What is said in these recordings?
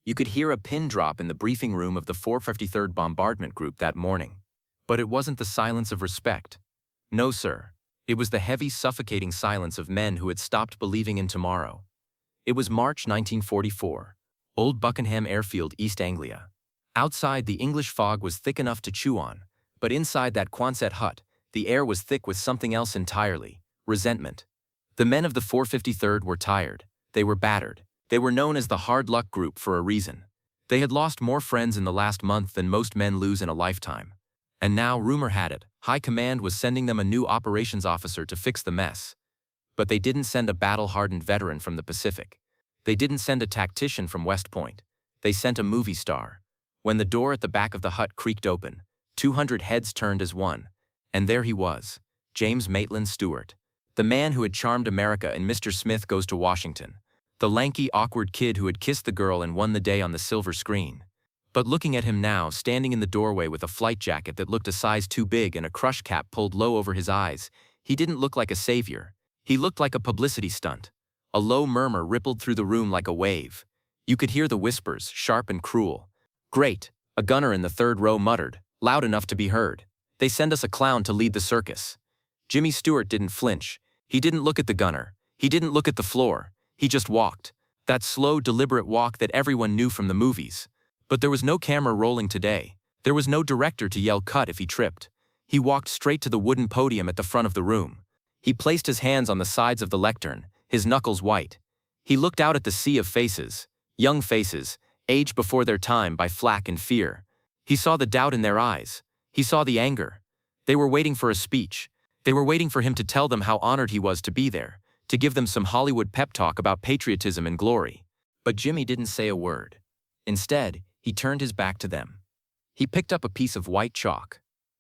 You could hear a pin drop in the briefing room of the 453rd Bombardment Group that morning. But it wasn't the silence of respect. No, sir. It was the heavy, suffocating silence of men who had stopped believing in tomorrow. It was March 1944, Old Buckenham Airfield, East Anglia. Outside, the English fog was thick enough to chew on, but inside that Quonset hut, the air was thick with something else entirely: resentment. The men of the 453rd were tired. They were battered. They were known as the hard luck group for a reason. They had lost more friends in the last month than most men lose in a lifetime. And now, rumor had it, High Command was sending them a new operations officer to fix the mess. But they didn't send a battle-hardened veteran from the Pacific. They didn't send a tactician from West Point. They sent a movie star. When the door at the back of the hut creaked open, 200 heads turned as one. And there he was, James Maitland Stewart, the man who had charmed America in Mr. Smith Goes to Washington, the lanky, awkward kid who had kissed the girl and won the day on the silver screen. But looking at him now, standing in the doorway with a flight jacket that looked a size too big and a crush cap pulled low over his eyes, he didn't look like a savior. He looked like a publicity stunt. A low murmur rippled through the room like a wave. You could hear the whispers, sharp and cruel. "Great," a gunner in the third row muttered, loud enough to be heard. "They send us a clown to lead the circus." Jimmy Stewart didn't flinch. He didn't look at the gunner. He didn't look at the floor. He just walked. That slow, deliberate walk that everyone knew from the movies. But there was no camera rolling today. There was no director to yell cut if he tripped. He walked straight to the wooden podium at the front of the room. He placed his hands on the sides of the lectern, his knuckles white. He looked out at the sea of faces, young faces, aged before their time by flack and fear. He saw the doubt in their eyes. He saw the anger. They were waiting for a speech. They were waiting for him to tell them how honored he was to be there, to give them some Hollywood pep talk about patriotism and glory. But Jimmy didn't say a word. Instead, he turned his back to them. He picked up a piece of white chalk.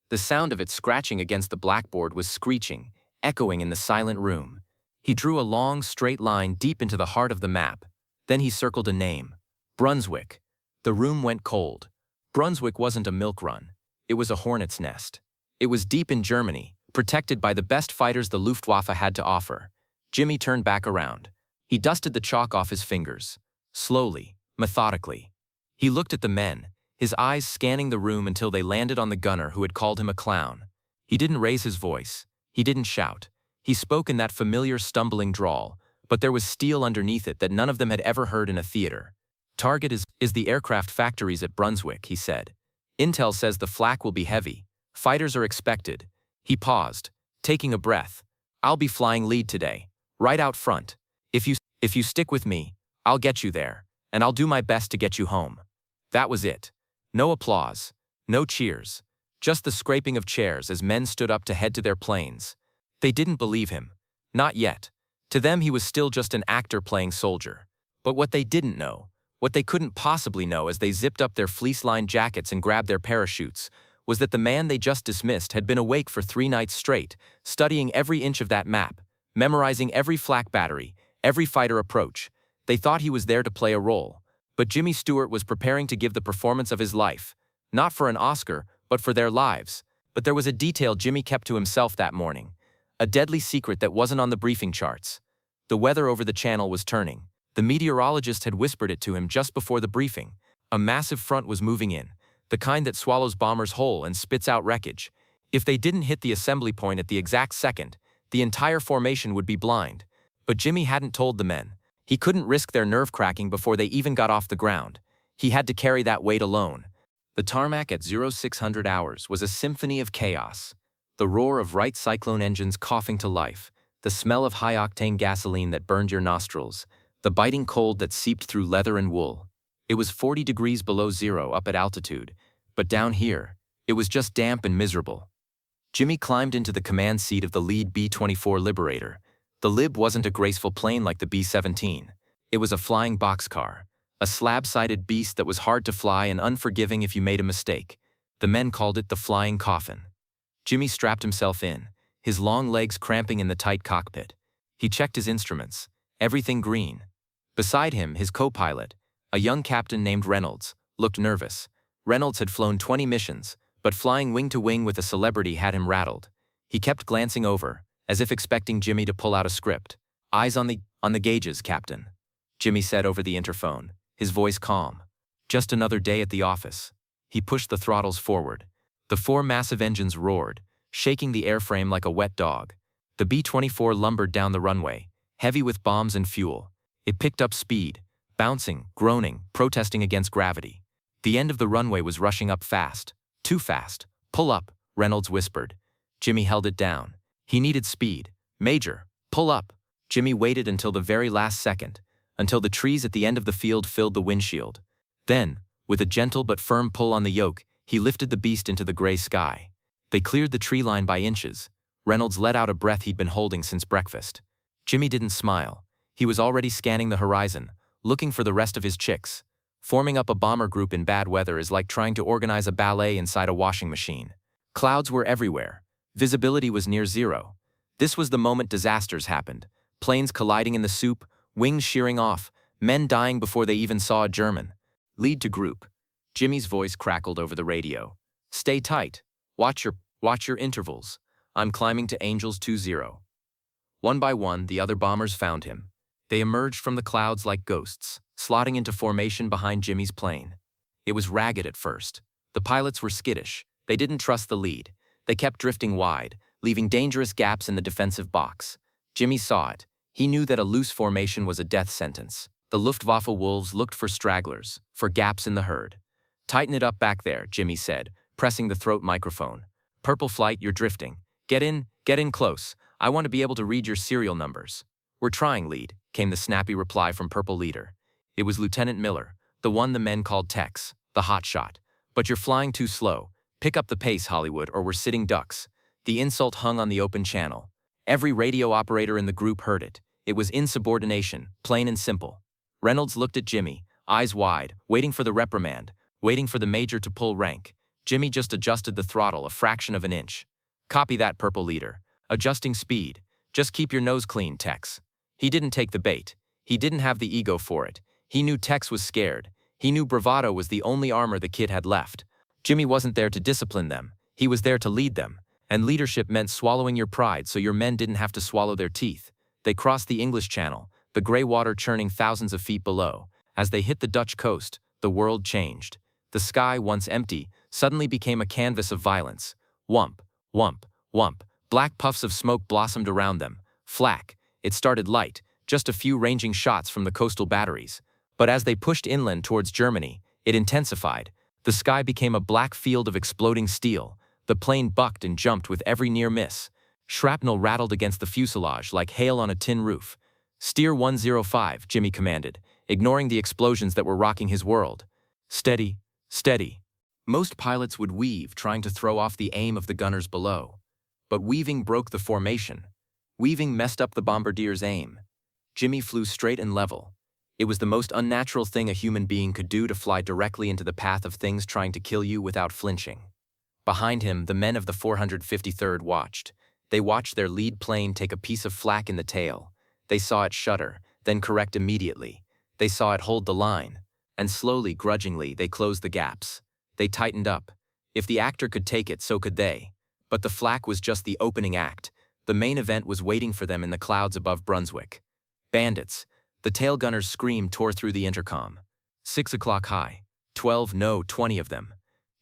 The sound of it scratching against the blackboard was screeching, echoing in the silent room. He drew a long, straight line deep into the heart of the map. Then he circled a name: Brunswick. The room went cold. Brunswick wasn't a milk run. It was a hornet's nest. It was deep in Germany, protected by the best fighters the Luftwaffe had to offer. Jimmy turned back around. He dusted the chalk off his fingers. Slowly, methodically. He looked at the men, his eyes scanning the room until they landed on the gunner who had called him a clown. He didn't raise his voice. He didn't shout. He spoke in that familiar stumbling drawl, but there was steel underneath it that none of them had ever heard in a theater. "Target is the aircraft factories at Brunswick," he said. "Intel says the flak will be heavy. Fighters are expected." He paused, taking a breath. "I'll be flying lead today, right out front. If you stick with me, I'll get you there, and I'll do my best to get you home." That was it. No applause, no cheers, just the scraping of chairs as men stood up to head to their planes. They didn't believe him. Not yet. To them he was still just an actor playing soldier. But what they didn't know, what they couldn't possibly know as they zipped up their fleece-lined jackets and grabbed their parachutes, was that the man they just dismissed had been awake for 3 nights straight, studying every inch of that map, memorizing every flak battery, every fighter approach. They thought he was there to play a role. But Jimmy Stewart was preparing to give the performance of his life, not for an Oscar, but for their lives. But there was a detail Jimmy kept to himself that morning, a deadly secret that wasn't on the briefing charts. The weather over the channel was turning. The meteorologist had whispered it to him just before the briefing. A massive front was moving in, the kind that swallows bombers whole and spits out wreckage. If they didn't hit the assembly point at the exact second, the entire formation would be blind. But Jimmy hadn't told the men. He couldn't risk their nerve cracking before they even got off the ground. He had to carry that weight alone. The tarmac at 0600 hours was a symphony of chaos. The roar of Wright cyclone engines coughing to life, the smell of high-octane gasoline that burned your nostrils, the biting cold that seeped through leather and wool. It was 40 degrees below zero up at altitude, but down here, it was just damp and miserable. Jimmy climbed into the command seat of the lead B-24 Liberator. The Lib wasn't a graceful plane like the B-17. It was a flying boxcar, a slab-sided beast that was hard to fly and unforgiving if you made a mistake. The men called it the flying coffin. Jimmy strapped himself in, his long legs cramping in the tight cockpit. He checked his instruments, everything green. Beside him, his co-pilot, a young captain named Reynolds, looked nervous. Reynolds had flown 20 missions, but flying wing-to-wing with a celebrity had him rattled. He kept glancing over, as if expecting Jimmy to pull out a script. "Eyes on the gauges, Captain," Jimmy said over the interphone, his voice calm. Just another day at the office. He pushed the throttles forward. The 4 massive engines roared, shaking the airframe like a wet dog. The B-24 lumbered down the runway, heavy with bombs and fuel. It picked up speed, bouncing, groaning, protesting against gravity. The end of the runway was rushing up fast. Too fast. Pull up, Reynolds whispered. Jimmy held it down. He needed speed. Major, pull up. Jimmy waited until the very last second, until the trees at the end of the field filled the windshield. Then, with a gentle but firm pull on the yoke, he lifted the beast into the gray sky. They cleared the tree line by inches. Reynolds let out a breath he'd been holding since breakfast. Jimmy didn't smile. He was already scanning the horizon, looking for the rest of his chicks. Forming up a bomber group in bad weather is like trying to organize a ballet inside a washing machine. Clouds were everywhere. Visibility was near zero. This was the moment disasters happened. Planes colliding in the soup, wings shearing off, men dying before they even saw a German. Lead to group. Jimmy's voice crackled over the radio. Stay tight. Watch your intervals. I'm climbing to Angels 20. One by one, the other bombers found him. They emerged from the clouds like ghosts, slotting into formation behind Jimmy's plane. It was ragged at first. The pilots were skittish. They didn't trust the lead. They kept drifting wide, leaving dangerous gaps in the defensive box. Jimmy saw it. He knew that a loose formation was a death sentence. The Luftwaffe wolves looked for stragglers, for gaps in the herd. Tighten it up back there, Jimmy said, pressing the throat microphone. Purple Flight, you're drifting. Get in close. I want to be able to read your serial numbers. We're trying, lead, came the snappy reply from Purple Leader. It was Lieutenant Miller, the one the men called Tex, the hotshot. But you're flying too slow. Pick up the pace, Hollywood, or we're sitting ducks. The insult hung on the open channel. Every radio operator in the group heard it. It was insubordination, plain and simple. Reynolds looked at Jimmy, eyes wide, waiting for the reprimand, waiting for the major to pull rank. Jimmy just adjusted the throttle a fraction of an inch. Copy that, Purple Leader. Adjusting speed. Just keep your nose clean, Tex. He didn't take the bait. He didn't have the ego for it. He knew Tex was scared. He knew bravado was the only armor the kid had left. Jimmy wasn't there to discipline them. He was there to lead them. And leadership meant swallowing your pride so your men didn't have to swallow their teeth. They crossed the English Channel, the gray water churning thousands of feet below. As they hit the Dutch coast, the world changed. The sky, once empty, suddenly became a canvas of violence. Whump, whump, whump. Black puffs of smoke blossomed around them. Flak. It started light, just a few ranging shots from the coastal batteries. But as they pushed inland towards Germany, it intensified. The sky became a black field of exploding steel. The plane bucked and jumped with every near miss. Shrapnel rattled against the fuselage like hail on a tin roof. Steer 105, Jimmy commanded, ignoring the explosions that were rocking his world. Steady, steady. Most pilots would weave, trying to throw off the aim of the gunners below. But weaving broke the formation. Weaving messed up the bombardier's aim. Jimmy flew straight and level. It was the most unnatural thing a human being could do to fly directly into the path of things trying to kill you without flinching. Behind him, the men of the 453rd watched. They watched their lead plane take a piece of flak in the tail. They saw it shudder, then correct immediately. They saw it hold the line. And slowly, grudgingly, they closed the gaps. They tightened up. If the actor could take it, so could they. But the flak was just the opening act. The main event was waiting for them in the clouds above Brunswick. Bandits. The tail gunners' scream tore through the intercom. 6 o'clock high. 12, no, 20 of them.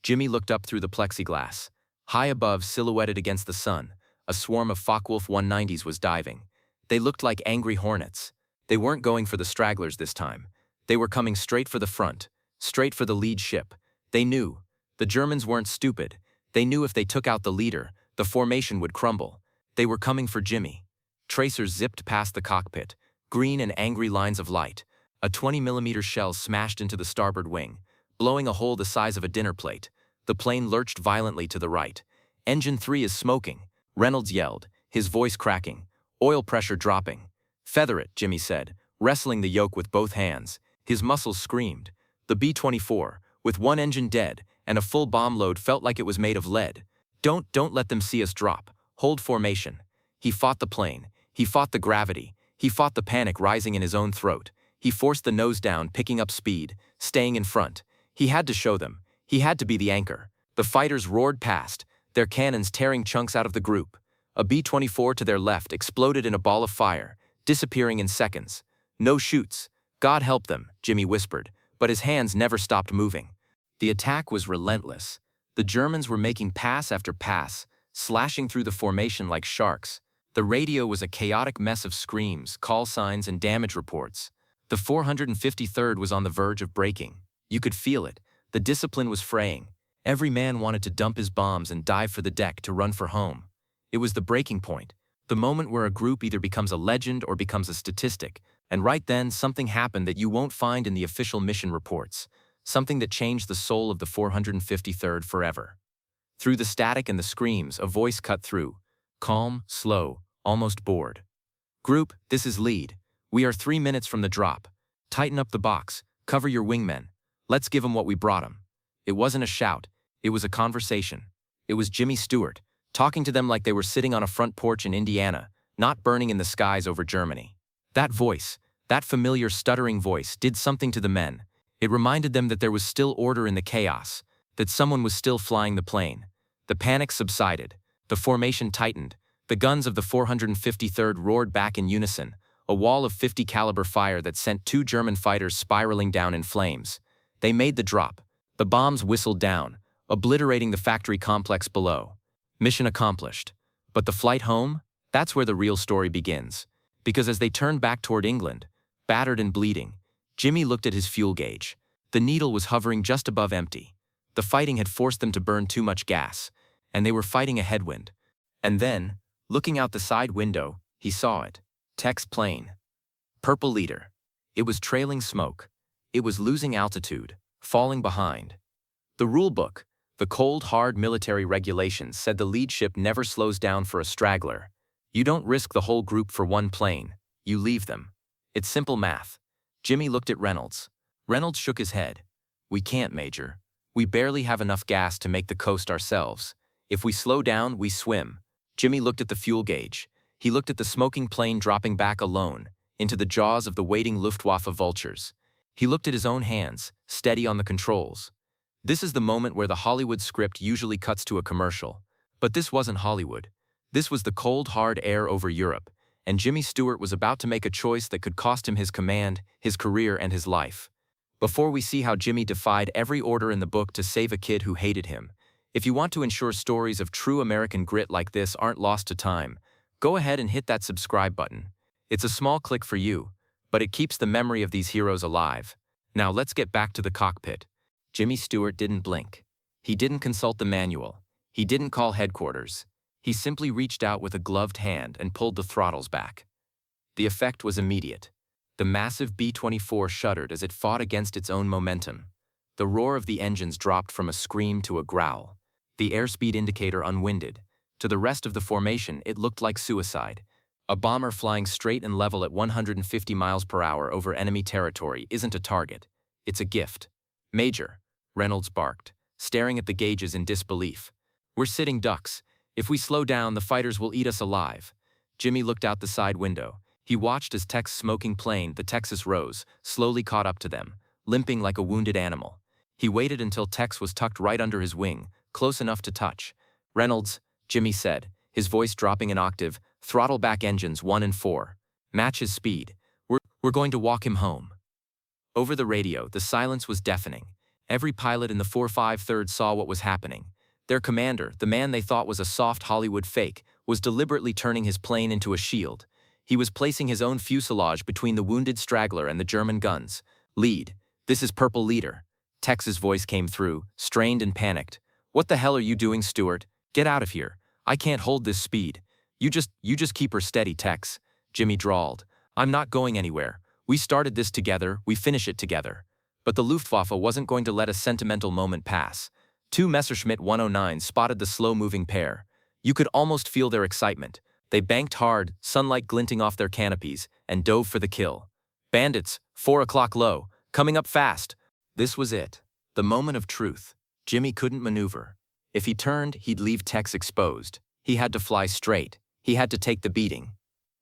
Jimmy looked up through the plexiglass. High above, silhouetted against the sun, a swarm of Focke-Wulf 190s was diving. They looked like angry hornets. They weren't going for the stragglers this time. They were coming straight for the front, straight for the lead ship. They knew. The Germans weren't stupid. They knew if they took out the leader, the formation would crumble. They were coming for Jimmy. Tracers zipped past the cockpit, green and angry lines of light. A 20mm shell smashed into the starboard wing, blowing a hole the size of a dinner plate. The plane lurched violently to the right. Engine 3 is smoking, Reynolds yelled, his voice cracking. Oil pressure dropping. Feather it, Jimmy said, wrestling the yoke with both hands. His muscles screamed. The B-24, with one engine dead and a full bomb load, felt like it was made of lead. Don't let them see us drop. Hold formation. He fought the plane. He fought the gravity. He fought the panic rising in his own throat. He forced the nose down, picking up speed, staying in front. He had to show them. He had to be the anchor. The fighters roared past, their cannons tearing chunks out of the group. A B-24 to their left exploded in a ball of fire, disappearing in seconds. No shoots. God help them, Jimmy whispered, but his hands never stopped moving. The attack was relentless. The Germans were making pass after pass, slashing through the formation like sharks. The radio was a chaotic mess of screams, call signs, and damage reports. The 453rd was on the verge of breaking. You could feel it. The discipline was fraying. Every man wanted to dump his bombs and dive for the deck to run for home. It was the breaking point, the moment where a group either becomes a legend or becomes a statistic, and right then something happened that you won't find in the official mission reports, something that changed the soul of the 453rd forever. Through the static and the screams, a voice cut through, calm, slow, almost bored. "Group, this is lead. We are 3 minutes from the drop. Tighten up the box, cover your wingmen. Let's give them what we brought them." It wasn't a shout, it was a conversation. It was Jimmy Stewart, talking to them like they were sitting on a front porch in Indiana, not burning in the skies over Germany. That voice, that familiar stuttering voice, did something to the men. It reminded them that there was still order in the chaos, that someone was still flying the plane. The panic subsided. The formation tightened. The guns of the 453rd roared back in unison, a wall of 50 caliber fire that sent 2 German fighters spiraling down in flames. They made the drop. The bombs whistled down, obliterating the factory complex below. Mission accomplished. But the flight home? That's where the real story begins. Because as they turned back toward England, battered and bleeding, Jimmy looked at his fuel gauge. The needle was hovering just above empty. The fighting had forced them to burn too much gas, and they were fighting a headwind. And then, looking out the side window, he saw it. Tech's plane. Purple leader. It was trailing smoke. It was losing altitude, falling behind. The rulebook, the cold, hard military regulations said the lead ship never slows down for a straggler. You don't risk the whole group for one plane. You leave them. It's simple math. Jimmy looked at Reynolds. Reynolds shook his head. "We can't, Major. We barely have enough gas to make the coast ourselves. If we slow down, we swim." Jimmy looked at the fuel gauge. He looked at the smoking plane dropping back alone, into the jaws of the waiting Luftwaffe vultures. He looked at his own hands, steady on the controls. This is the moment where the Hollywood script usually cuts to a commercial. But this wasn't Hollywood. This was the cold, hard air over Europe, and Jimmy Stewart was about to make a choice that could cost him his command, his career, and his life. Before we see how Jimmy defied every order in the book to save a kid who hated him, if you want to ensure stories of true American grit like this aren't lost to time, go ahead and hit that subscribe button. It's a small click for you, but it keeps the memory of these heroes alive. Now let's get back to the cockpit. Jimmy Stewart didn't blink. He didn't consult the manual. He didn't call headquarters. He simply reached out with a gloved hand and pulled the throttles back. The effect was immediate. The massive B-24 shuddered as it fought against its own momentum. The roar of the engines dropped from a scream to a growl. The airspeed indicator unwinded. To the rest of the formation, it looked like suicide. A bomber flying straight and level at 150 miles per hour over enemy territory isn't a target. It's a gift. "Major," Reynolds barked, staring at the gauges in disbelief. "We're sitting ducks. If we slow down, the fighters will eat us alive." Jimmy looked out the side window. He watched as Tech's smoking plane, the Texas Rose, slowly caught up to them, limping like a wounded animal. He waited until Tex was tucked right under his wing, close enough to touch. "Reynolds," Jimmy said, his voice dropping an octave, "throttle back engines 1 and 4. Match his speed. We're going to walk him home." Over the radio, the silence was deafening. Every pilot in the 453rd saw what was happening. Their commander, the man they thought was a soft Hollywood fake, was deliberately turning his plane into a shield. He was placing his own fuselage between the wounded straggler and the German guns. "Lead. This is Purple Leader." Tex's voice came through, strained and panicked. "What the hell are you doing, Stewart? Get out of here. I can't hold this speed." You just keep her steady, Tex," Jimmy drawled. "I'm not going anywhere. We started this together, we finish it together." But the Luftwaffe wasn't going to let a sentimental moment pass. 2 Messerschmitt 109s spotted the slow-moving pair. You could almost feel their excitement. They banked hard, sunlight glinting off their canopies, and dove for the kill. "Bandits, 4 o'clock low, coming up fast." This was it. The moment of truth. Jimmy couldn't maneuver. If he turned, he'd leave Tex exposed. He had to fly straight. He had to take the beating.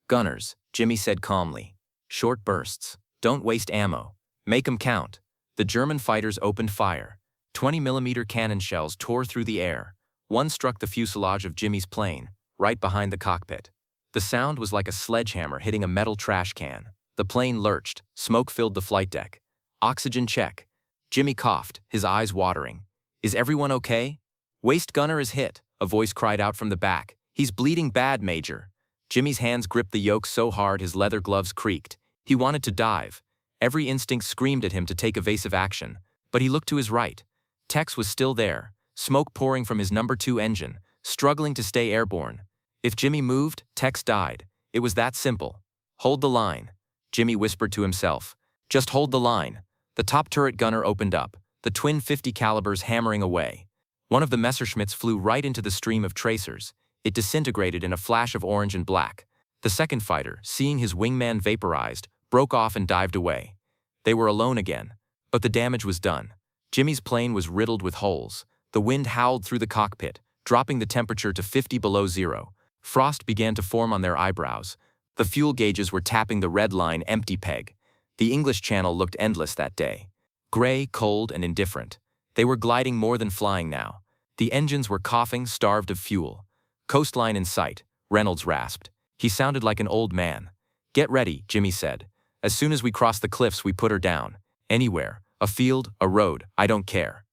"Gunners," Jimmy said calmly. "Short bursts. Don't waste ammo. Make 'em count." The German fighters opened fire. 20mm cannon shells tore through the air. One struck the fuselage of Jimmy's plane, right behind the cockpit. The sound was like a sledgehammer hitting a metal trash can. The plane lurched, smoke filled the flight deck. Oxygen check. Jimmy coughed, his eyes watering. Is everyone okay? Waist gunner is hit, a voice cried out from the back. He's bleeding bad, Major. Jimmy's hands gripped the yoke so hard his leather gloves creaked. He wanted to dive. Every instinct screamed at him to take evasive action, but he looked to his right. Tex was still there, smoke pouring from his number 2 engine, struggling to stay airborne. If Jimmy moved, Tex died. It was that simple. Hold the line, Jimmy whispered to himself. Just hold the line. The top turret gunner opened up, the twin 50 calibers hammering away. One of the Messerschmitts flew right into the stream of tracers. It disintegrated in a flash of orange and black. The second fighter, seeing his wingman vaporized, broke off and dived away. They were alone again, but the damage was done. Jimmy's plane was riddled with holes. The wind howled through the cockpit, dropping the temperature to 50 below zero. Frost began to form on their eyebrows. The fuel gauges were tapping the red line empty peg. The English Channel looked endless that day. Gray, cold, and indifferent. They were gliding more than flying now. The engines were coughing, starved of fuel. Coastline in sight, Reynolds rasped. He sounded like an old man. Get ready, Jimmy said. As soon as we cross the cliffs, we put her down. Anywhere. A field, a road, I don't care.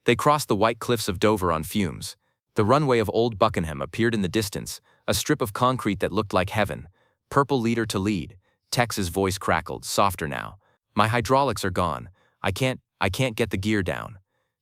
They crossed the white cliffs of Dover on fumes. The runway of Old Buckenham appeared in the distance, a strip of concrete that looked like heaven. Purple leader to lead. Tex's voice crackled, softer now. My hydraulics are gone. I can't get the gear down.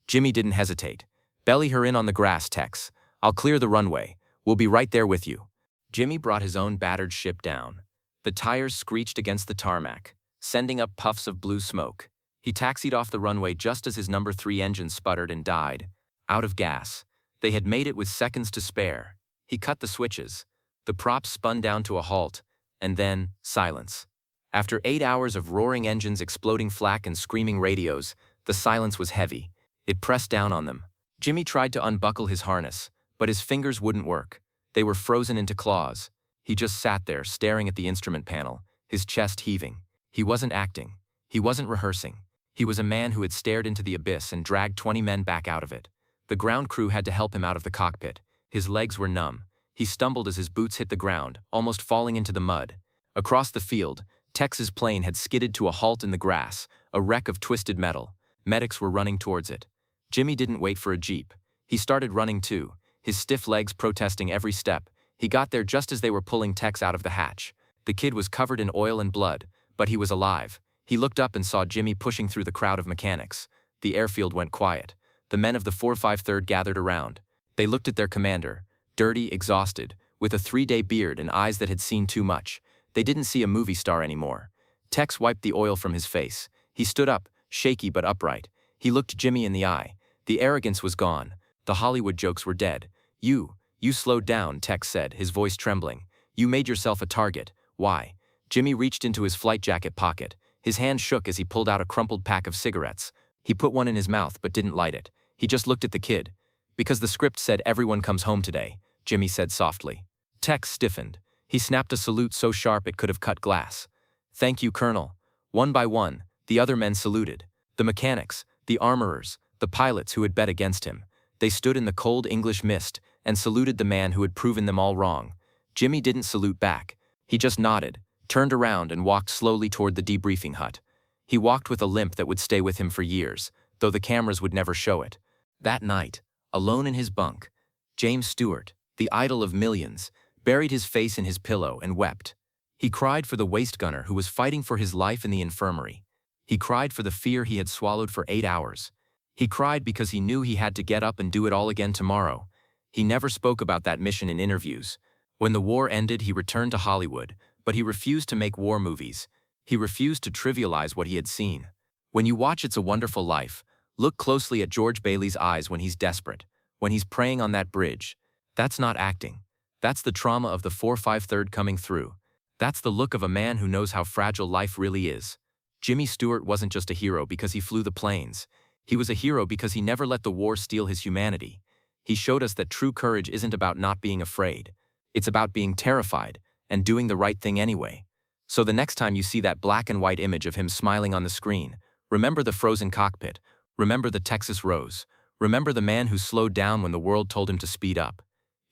Jimmy didn't hesitate. Belly her in on the grass, Tex. I'll clear the runway. We'll be right there with you. Jimmy brought his own battered ship down. The tires screeched against the tarmac, sending up puffs of blue smoke. He taxied off the runway just as his number 3 engine sputtered and died. Out of gas. They had made it with seconds to spare. He cut the switches. The props spun down to a halt, and then silence. After 8 hours of roaring engines, exploding flak, and screaming radios, the silence was heavy. It pressed down on them. Jimmy tried to unbuckle his harness, but his fingers wouldn't work. They were frozen into claws. He just sat there, staring at the instrument panel, his chest heaving. He wasn't acting. He wasn't rehearsing. He was a man who had stared into the abyss and dragged 20 men back out of it. The ground crew had to help him out of the cockpit. His legs were numb. He stumbled as his boots hit the ground, almost falling into the mud. Across the field, Tex's plane had skidded to a halt in the grass, a wreck of twisted metal. Medics were running towards it. Jimmy didn't wait for a jeep. He started running too, his stiff legs protesting every step. He got there just as they were pulling Tex out of the hatch. The kid was covered in oil and blood, but he was alive. He looked up and saw Jimmy pushing through the crowd of mechanics. The airfield went quiet. The men of the 453rd gathered around. They looked at their commander, dirty, exhausted, with a 3-day beard and eyes that had seen too much. They didn't see a movie star anymore. Tex wiped the oil from his face. He stood up, shaky but upright. He looked Jimmy in the eye. The arrogance was gone. The Hollywood jokes were dead. You slowed down, Tex said, his voice trembling. You made yourself a target. Why? Jimmy reached into his flight jacket pocket. His hand shook as he pulled out a crumpled pack of cigarettes. He put one in his mouth but didn't light it. He just looked at the kid. Because the script said everyone comes home today, Jimmy said softly. Tex stiffened. He snapped a salute so sharp it could have cut glass. Thank you, Colonel. One by one, the other men saluted. The mechanics, the armorers, the pilots who had bet against him. They stood in the cold English mist and saluted the man who had proven them all wrong. Jimmy didn't salute back. He just nodded, turned around and walked slowly toward the debriefing hut. He walked with a limp that would stay with him for years, though the cameras would never show it. That night, alone in his bunk, James Stewart, the idol of millions, buried his face in his pillow and wept. He cried for the waist gunner who was fighting for his life in the infirmary. He cried for the fear he had swallowed for 8 hours. He cried because he knew he had to get up and do it all again tomorrow. He never spoke about that mission in interviews. When the war ended, he returned to Hollywood, but he refused to make war movies. He refused to trivialize what he had seen. When you watch It's a Wonderful Life, look closely at George Bailey's eyes when he's desperate, when he's praying on that bridge. That's not acting. That's the trauma of the 453rd coming through. That's the look of a man who knows how fragile life really is. Jimmy Stewart wasn't just a hero because he flew the planes. He was a hero because he never let the war steal his humanity. He showed us that true courage isn't about not being afraid. It's about being terrified and doing the right thing anyway. So the next time you see that black and white image of him smiling on the screen, remember the frozen cockpit, remember the Texas Rose, remember the man who slowed down when the world told him to speed up.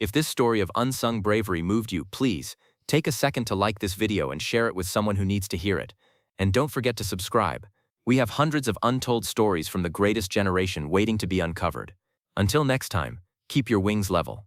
If this story of unsung bravery moved you, please, take a second to like this video and share it with someone who needs to hear it. And don't forget to subscribe. We have hundreds of untold stories from the greatest generation waiting to be uncovered. Until next time, keep your wings level.